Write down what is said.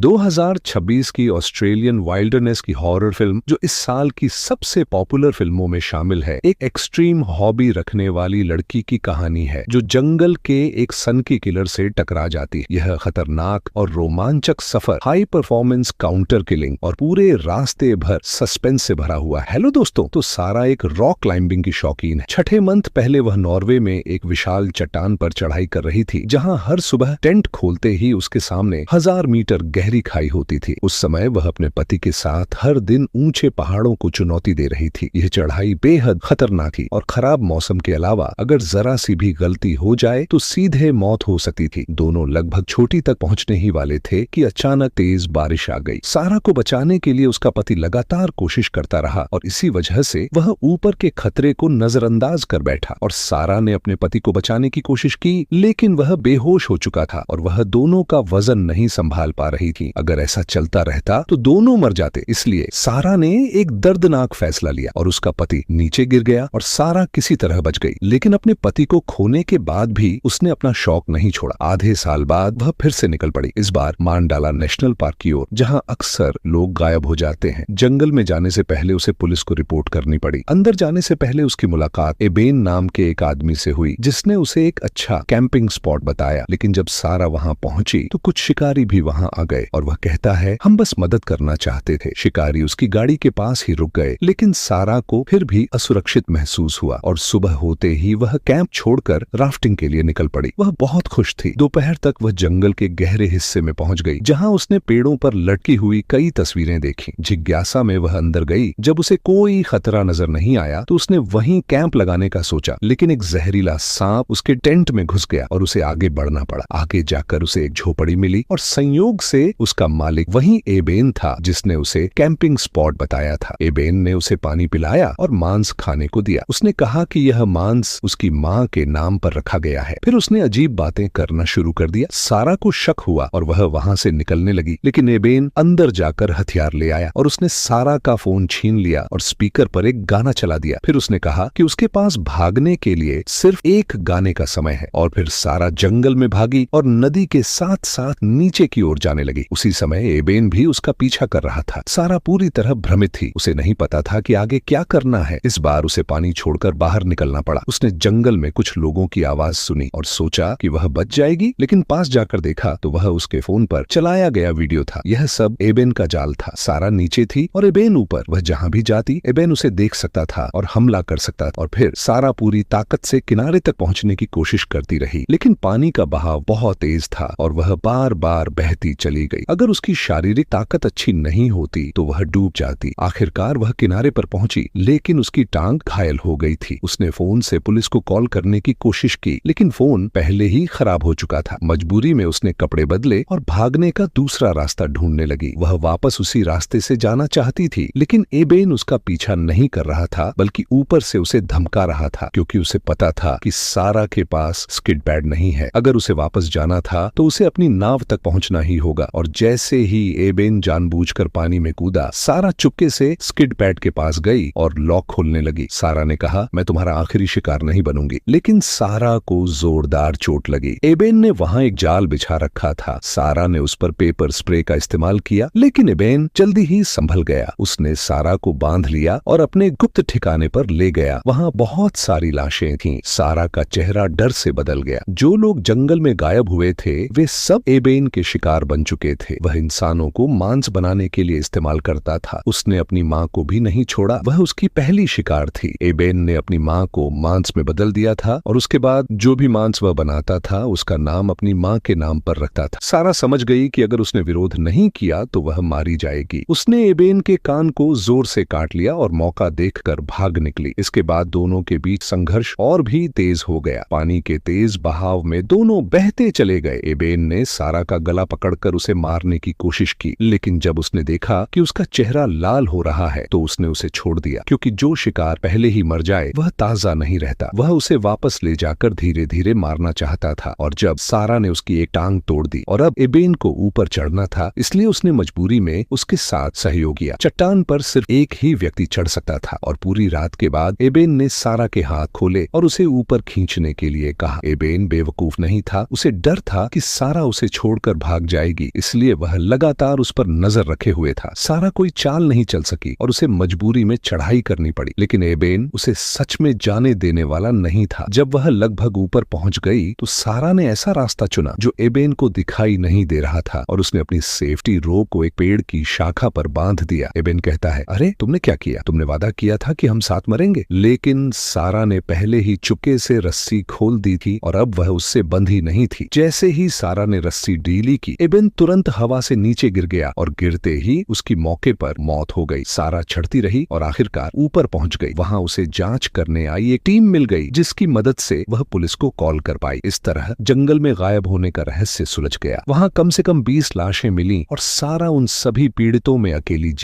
2026 की Australian wilderness की horror film जो इस साल की सबसे पॉपुलर फिल्मों में शामिल है, एक एक्सट्रीम हॉबी रखने वाली लड़की की कहानी है जो जंगल के एक सनकी किलर से टकरा जाती है। यह खतरनाक और रोमांचक सफर हाई परफॉर्मेंस काउंटर किलिंग और पूरे रास्ते भर सस्पेंस से भरा हुआ है। हेलो दोस्तों, तो सारा एक रॉक क्लाइंबिंग की शौकीन है। छठे मंथ पहले वह नॉर्वे में एक विशाल चट्टान पर चढ़ाई कर रही थी, जहां हर सुबह टेंट खोलते ही उसके सामने 1000 मीटर गहरी खाई होती थी। उस समय वह अपने पति के साथ हर दिन ऊंचे पहाड़ों को चुनौती दे रही थी। यह चढ़ाई बेहद खतरनाक थी और खराब मौसम के अलावा अगर जरा सी भी गलती हो जाए तो सीधे मौत हो सकती थी। दोनों लगभग चोटी तक पहुंचने ही वाले थे कि अचानक तेज बारिश आ गई। सारा को बचाने के लिए उसका पति लगातार कोशिश करता रहा और इसी वजह से वह ऊपर के खतरे को नजरअंदाज कर बैठा और सारा ने अपने पति को बचाने की कोशिश की, लेकिन वह बेहोश हो चुका था और वह दोनों का वजन नहीं संभाल पा रही थी। अगर ऐसा चलता रहता तो दोनों मर जाते। इसलिए सारा ने एक दर्दनाक फैसला लिया और उसका पति नीचे गिर गया और सारा किसी तरह बच गई। लेकिन अपने पति को खोने के बाद भी उसने अपना शौक नहीं छोड़ा। आधे साल बाद वह फिर से निकल पड़ी, इस बार मांडाला नेशनल पार्क की ओर, जहां अक्सर लोग गायब हो जाते हैं। जंगल में जाने से पहले उसे पुलिस को रिपोर्ट करनी पड़ी। अंदर जाने से पहले उसकी मुलाकात एबेन नाम के एक आदमी से हुई, जिसने उसे एक अच्छा कैंपिंग स्पॉट बताया। लेकिन जब सारा वहां पहुंची तो कुछ शिकारी भी वहां आ गए और वह कहता है, हम बस मदद करना चाहते थे। शिकारी उसकी गाड़ी के पास ही रुक गए, लेकिन सारा को फिर भी असुरक्षित महसूस हुआ और सुबह होते ही वह कैंप छोड़कर राफ्टिंग के लिए निकल पड़ी। वह बहुत खुश थी। दोपहर तक वह जंगल के गहरे हिस्से में पहुंच गई, जहां उसने पेड़ों पर लटकी हुई कई तस्वीरें देखी। जिज्ञासा में वह अंदर गई। जब उसे कोई खतरा नजर नहीं आया तो उसने वहीं कैंप लगाने का सोचा, लेकिन एक जहरीला सांप उसके टेंट में घुस गया और उसे आगे बढ़ना पड़ा। आगे जाकर उसे एक झोपड़ी मिली और संयोग से उसका मालिक वहीं एबेन था, जिसने उसे कैंपिंग स्पॉट बताया था। एबेन ने उसे पानी पिलाया और मांस खाने को दिया। उसने कहा कि यह मांस उसकी माँ के नाम पर रखा गया है। फिर उसने अजीब बातें करना शुरू कर दिया। सारा को शक हुआ और वह वहां से निकलने लगी, लेकिन एबेन अंदर जाकर हथियार ले आया और उसने सारा का फोन छीन लिया और स्पीकर पर एक गाना चला दिया। फिर उसने कहा कि उसके पास भागने के लिए सिर्फ एक गाने का समय है और फिर सारा जंगल में भागी और नदी के साथ साथ नीचे की ओर जाने लगी। उसी समय एबेन भी उसका पीछा कर रहा था। सारा पूरी तरह भ्रमित थी। उसे नहीं पता था कि आगे क्या करना है। इस बार उसे पानी छोड़कर बाहर निकलना पड़ा। उसने जंगल में कुछ लोगों की आवाज सुनी और सोचा कि वह बच जाएगी, लेकिन पास जाकर देखा तो वह उसके फोन पर चलाया गया वीडियो था। यह सब एबेन का जाल था। सारा नीचे थी और एबेन ऊपर। वह जहां भी जाती एबेन उसे देख सकता था और हमला कर सकता था। और फिर सारा पूरी ताकत से किनारे तक पहुंचने की कोशिश करती रही, लेकिन पानी का बहाव बहुत तेज था और वह बार बार बहती चली गई। अगर उसकी शारीरिक ताकत अच्छी नहीं होती तो वह डूब जाती। आखिरकार वह किनारे पर पहुंची, लेकिन उसकी टांग घायल हो गई थी। उसने फोन से पुलिस को कॉल करने की कोशिश की, लेकिन फोन पहले ही खराब हो चुका था। मजबूरी में उसने कपड़े बदले और भागने का दूसरा रास्ता ढूंढने लगी। वह वापस उसी रास्ते से जाना चाहती थी, लेकिन एबेन उसका पीछा नहीं कर रहा था, बल्कि ऊपर से उसे धमका रहा था, क्योंकि उसे पता था कि सारा के पास स्किड पैड नहीं है। अगर उसे वापस जाना था तो उसे अपनी नाव तक पहुंचना ही होगा। और जैसे ही एबेन जानबूझकर पानी में कूदा, सारा चुपके से स्किड पैड के पास गई और लॉक खोलने लगी। सारा ने कहा, मैं तुम्हारा आखिरी शिकार नहीं बनूंगी। लेकिन सारा को जोरदार चोट लगी। एबेन ने वहां एक जाल बिछा रखा था। सारा ने उस पर पेपर स्प्रे का इस्तेमाल किया, लेकिन एबेन जल्दी ही संभल गया। उसने सारा को बांध लिया और अपने गुप्त ठिकाने पर ले गया। वहां बहुत सारी लाशें थीं। सारा का चेहरा डर से बदल गया। जो लोग जंगल में गायब हुए थे वे सब एबेन के शिकार बन चुके थे। वह इंसानों को मांस बनाने के लिए इस्तेमाल करता था। उसने अपनी माँ को भी नहीं छोड़ा। वह उसकी पहली शिकार थी। एबेन ने अपनी माँ को मांस में बदल दिया था और उसके बाद जो भी मांस वह बनाता था उसका नाम अपनी माँ के नाम पर रखता था। सारा समझ गई कि अगर उसने विरोध नहीं किया तो वह मारी जाएगी। उसने एबेन के कान को जोर से काट लिया और मौका देखकर भाग निकली। इसके बाद दोनों के बीच संघर्ष और भी तेज हो गया। पानी के तेज बहाव में दोनों बहते चले गए। एबेन ने सारा का गला पकड़कर उसे मारने की कोशिश की, लेकिन जब उसने देखा कि उसका चेहरा लाल हो रहा है तो उसने उसे छोड़ दिया, क्योंकि जो शिकार पहले ही मर जाए वह ताजा नहीं रहता। वह उसे वापस ले जाकर धीरे धीरे मारना चाहता था। और जब सारा ने उसकी एक टांग तोड़ दी और अब एबेन को ऊपर चढ़ना था, इसलिए उसने मजबूरी में उसके साथ सहयोग किया। चट्टान पर सिर्फ एक ही व्यक्ति चढ़ सकता था और पूरी रात के बाद एबेन ने सारा के हाथ खोले और उसे ऊपर खींचने के लिए कहा। एबेन बेवकूफ नहीं था। उसे डर था कि सारा उसे छोड़कर भाग जाएगी, इसलिए वह लगातार उस पर नजर रखे हुए था। सारा कोई चाल नहीं चल सकी और उसे मजबूरी में चढ़ाई करनी पड़ी, लेकिन एबेन उसे सच में जाने देने वाला नहीं था। जब वह लगभग ऊपर पहुंच गई तो सारा ने ऐसा रास्ता चुना जो एबेन को दिखाई नहीं दे रहा था और उसने अपनी सेफ्टी रोप को एक पेड़ की शाखा पर बांध दिया। एबेन कहता है, अरे तुमने क्या किया? तुमने वादा किया था कि हम साथ मरेंगे। लेकिन सारा ने पहले ही चुपके से रस्सी खोल दी थी और अब वह उससे बंधी नहीं थी। जैसे ही सारा ने रस्सी ढीली की, एबेन तुरंत हवा से नीचे गिर गया और गिरते ही उसकी मौके पर मौत हो गई। सारा चढ़ती रही और आखिरकार ऊपर पहुंच गई। वहां उसे जांच करने आई एक टीम मिल गई जिसकी मदद से वह पुलिस को कॉल कर पाई। इस तरह जंगल में गायब होने का रहस्य सुलझ गया। वहां कम से कम 20 लाशें मिली और सारा उन सभी पीड़ितों में अकेली